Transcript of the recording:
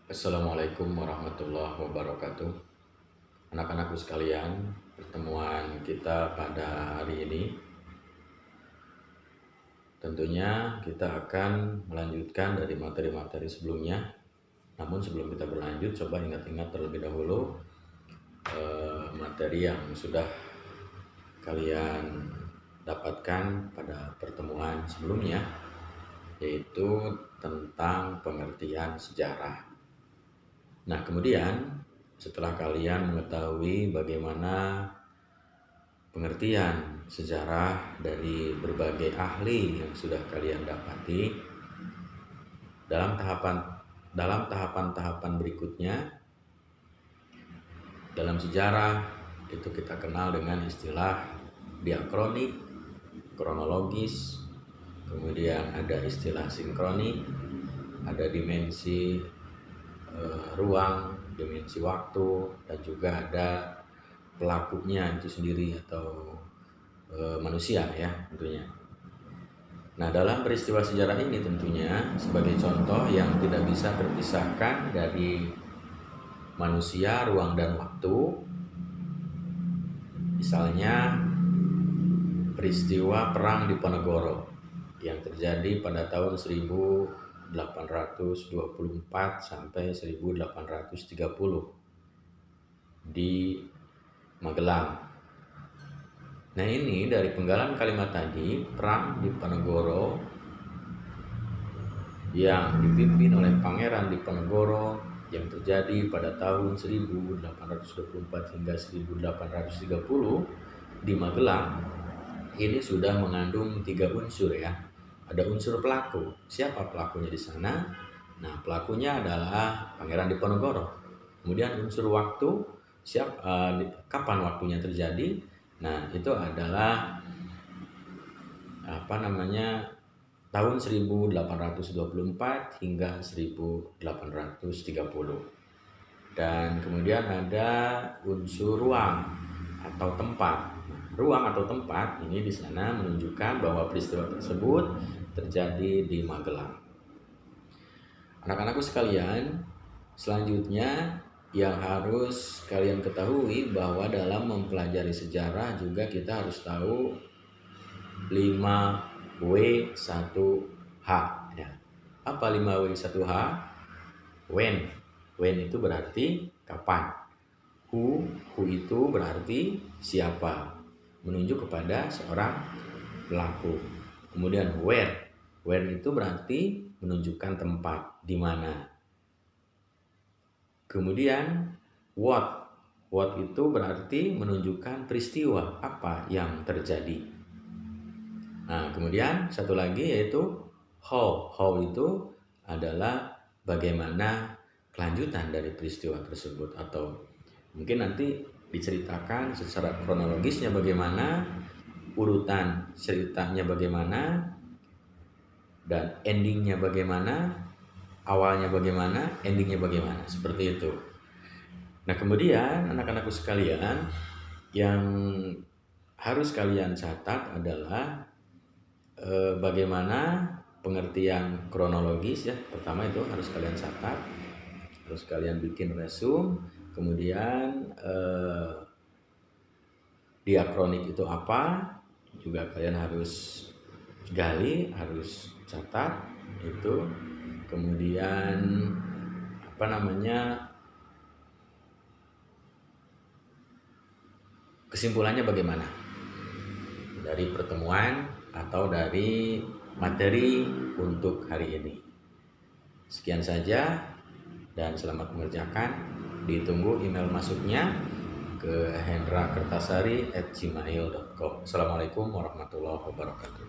Assalamualaikum warahmatullahi wabarakatuh. Anak-anakku sekalian, pertemuan kita pada hari ini tentunya kita akan melanjutkan dari materi-materi sebelumnya. Namun sebelum kita berlanjut, coba ingat-ingat terlebih dahulu materi yang sudah kalian dapatkan pada pertemuan sebelumnya, yaitu tentang pengertian sejarah. Nah, kemudian setelah kalian mengetahui bagaimana pengertian sejarah dari berbagai ahli yang sudah kalian dapati, dalam tahapan-tahapan berikutnya dalam sejarah itu kita kenal dengan istilah diakronik, kronologis, kemudian ada istilah sinkronik, ada dimensi ruang, dimensi waktu, dan juga ada pelakunya itu sendiri atau manusia ya tentunya. Nah, dalam peristiwa sejarah ini tentunya sebagai contoh yang tidak bisa terpisahkan dari manusia, ruang, dan waktu, misalnya peristiwa Perang Diponegoro yang terjadi pada tahun 1824 sampai 1830 di Magelang. Nah, ini dari penggalan kalimat tadi, Perang Diponegoro yang dipimpin oleh Pangeran Diponegoro yang terjadi pada tahun 1824 hingga 1830 di Magelang, ini sudah mengandung 3 unsur ya. Ada unsur pelaku. Siapa pelakunya di sana? Nah, pelakunya adalah Pangeran Diponegoro. Kemudian unsur waktu, kapan waktunya terjadi? Nah, itu adalah tahun 1824 hingga 1830. Dan kemudian ada unsur ruang atau tempat. Ruang atau tempat ini di sana menunjukkan bahwa peristiwa tersebut terjadi di Magelang. Anak-anakku sekalian, selanjutnya yang harus kalian ketahui bahwa dalam mempelajari sejarah juga kita harus tahu 5W1H ya. Apa 5W1H? When. When itu berarti kapan. Who itu berarti siapa, menunjuk kepada seorang pelaku. Kemudian where itu berarti menunjukkan tempat, di mana. Kemudian what itu berarti menunjukkan peristiwa apa yang terjadi. Nah, kemudian satu lagi yaitu how itu adalah bagaimana kelanjutan dari peristiwa tersebut, atau mungkin nanti diceritakan secara kronologisnya bagaimana, urutan ceritanya bagaimana, dan endingnya bagaimana, awalnya bagaimana, endingnya bagaimana, seperti itu. Nah, kemudian anak-anakku sekalian, yang harus kalian catat adalah bagaimana pengertian kronologis ya. Pertama itu harus kalian catat, harus kalian bikin resume. Kemudian diakronik itu apa, juga kalian harus gali, harus catat itu. Kemudian kesimpulannya bagaimana dari pertemuan atau dari materi untuk hari ini. Sekian saja dan selamat mengerjakan. Ditunggu email masuknya ke hendrakertasari@gmail.com. Assalamualaikum warahmatullahi wabarakatuh.